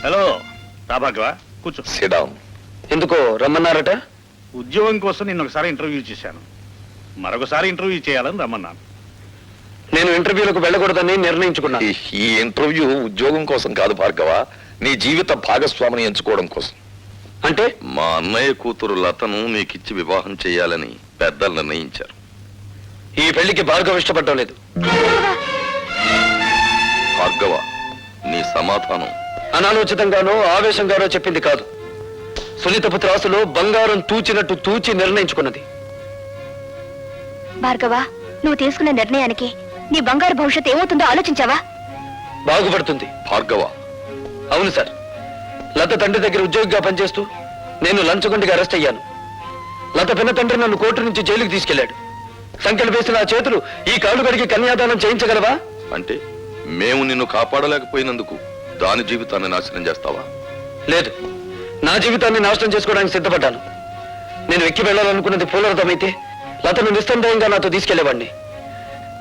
Hello రాభాగవ కూర్చో. Sit down. ఎందుకో రమ్మన్నారట? ఉద్యోగం కోసం నిన్న ఒకసారి ఇంటర్వ్యూ చేశాను, మరొకసారి ఇంటర్వ్యూ చేయాలని రమ్మన్నాను. నేను ఇంటర్వ్యూలకు వెళ్ళకూడదని నిర్ణయించుకున్నాను. ఈ ఇంటర్వ్యూ ఉద్యోగం కోసం కాదు భార్గవ, నీ జీవిత భాగస్వామిని ఎంచుకోవడం కోసం. అంటే మా అన్నయ్య కూతురు లతను నీకిచ్చి వివాహం చేయాలని పెద్దలు నిర్ణయించారు. ఈ పెళ్లికి భార్గవ ఇష్టపడటం లేదు. భార్గవ, నీ సమాధానం అనాలోచితంగానో ఆవేశంగానో చెప్పింది కాదు. సునీతపు త్రాసులో బంగారం తూచినట్టు తూచి నిర్ణయించుకున్నది. భార్గవ, నువ్వు తీసుకున్న నిర్ణయానికి నీ బంగారు భవిష్యత్తు ఏమవుతుందో ఆలోచించావా? బాగుపడుతుంది. భార్గవ, అవును సార్, లత తండ్రి దగ్గర ఉద్యోగిగా పనిచేస్తూ నేను లంచగొండిగా అరెస్ట్ అయ్యాను. లత పిన్న తండ్రి నన్ను కోర్టు నుంచి జైలుకి తీసుకెళ్లాడు. సంఖ్యలు వేసిన ఆ చేతులు ఈ కాళ్ళు కడిగి కన్యాదానం చేయించగలవా? అంటే మేము నిన్ను కాపాడలేకపోయినందుకు దాని జీవితాన్ని నాశనం చేస్తావా? లేదు, నా జీవితాన్ని నాశనం చేసుకోవడానికి సిద్ధపడ్డాను. నేను ఎక్కి వెళ్ళాలనుకున్నది పూలరథమైతే లతను నిస్సందేహంగా నాతో తీసుకెళ్లేవాడిని.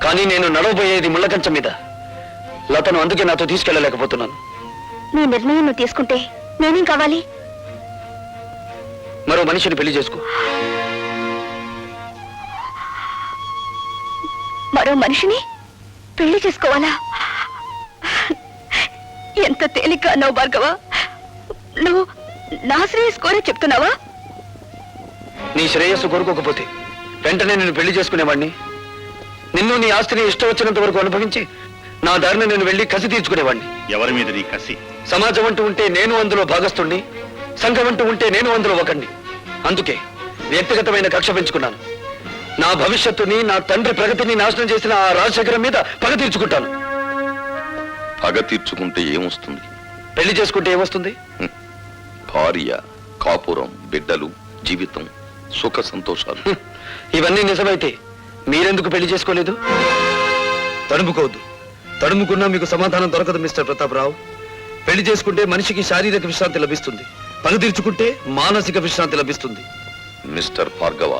కానీ నేను నడవబోయేది ముళ్ళకంచం మీద. లతను అందుకే నాతో తీసుకెళ్లలేకపోతున్నాను. నీ నిర్ణయం నువ్వు తీసుకుంటే నేనేం కావాలి? మరో మనిషిని పెళ్లి చేసుకో. మరో మనిషిని పెళ్లి చేసుకోవాలా? ఎంత తేలిక అన్నావు భార్గవ. నువ్వు నా శ్రేయస్ కోరే చెప్తున్నావా? నీ శ్రేయస్సు కోరుకోకపోతే వెంటనే నేను పెళ్లి చేసుకునేవాడిని. నిన్ను నీ ఆస్తిని ఇష్టం వచ్చినంత వరకు అనుభవించి నా దారిని నేను వెళ్లి కసి తీర్చుకునేవాడిని. ఎవరి మీద నీ కసి? సమాజం అంటూ ఉంటే నేను అందులో భాగస్తుణ్ణి, సంఘం అంటూ ఉంటే నేను అందులో ఒకణ్ణి. అందుకే వ్యక్తిగతమైన కక్ష పెంచుకున్నాను. నా భవిష్యత్తుని, నా తండ్రి ప్రగతిని నాశనం చేసిన ఆ రాజశేఖరం మీద పగ తీర్చుకుంటాను. పగ తీర్చుకుంటే ఏమొస్తుంది? పెళ్లి చేసుకుంటే ఏమొస్తుంది? భార్య, కాపురం, బిడ్డలు, జీవితం, సుఖ సంతోషాలు. ఇవన్నీ నిజమైతే మీరెందుకు పెళ్లి చేసుకోలేదు? తడుముకోవద్దు. తడుముకున్నా మీకు సమాధానం దొరకదు మిస్టర్ ప్రతాపరావు. పెళ్లి చేసుకుంటే మనిషికి శారీరక విశ్రాంతి లభిస్తుంది, పగ తీర్చుకుంటే మానసిక విశ్రాంతి లభిస్తుంది. మిస్టర్ భార్గవ,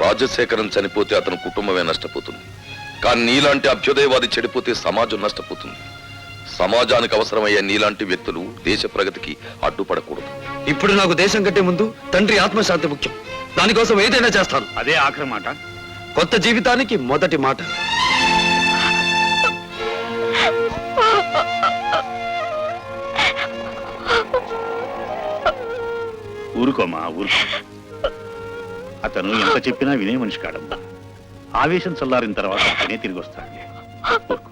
రాజశేఖరం చనిపోతే అతని కుటుంబమే నష్టపోతుంది. కానీ నీలాంటి అభ్యుదయవాది చెడిపోతే సమాజం నష్టపోతుంది. సమాజానికి అవసరమయ్యే నీలాంటి వ్యక్తులు దేశ ప్రగతికి అడ్డుపడకూడదు. ఇప్పుడు నాకు దేశం కంటే ముందు తండ్రి ఆత్మశాంతి ముఖ్యం. దానికోసం ఏదైనా చేస్తాను. అదే ఆఖరి మాట. కొత్త జీవితానికి మొదటి మాట. ఊరుకోమా, ఊరుకో. అతను ఎంత చెప్పినా వినే మనిషి కాడమ్మా. ఆవేశం చల్లారిన తర్వాత అతనే తిరిగి వస్తాడులే. ఊరుకో.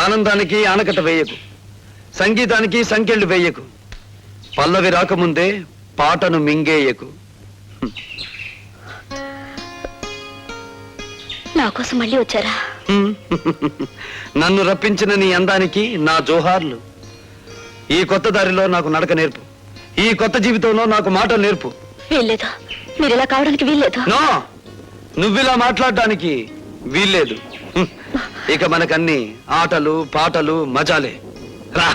ఆనందానికి ఆనకట్ట వేయకు, సంగీతానికి సంకెళ్ళు వేయకు, పల్లవి రాకముందే పాటను మింగేయకు. నా కోసం మళ్ళీ వచ్చారా? నన్ను రప్పించిన నీ అందానికి నా జోహార్లు. ఈ కొత్త దారిలో నాకు నడక నేర్పు. ఈ కొత్త జీవితంలో నాకు మాట నేర్పు. వీల్లేదు, మీరు ఇలా కావడానికి వీల్లేదు. నో, నువ్విలా మాట్లాడడానికి వీల్లేదు. ఇక మనకన్నీ ఆటలు పాటలు మజాలే. రా.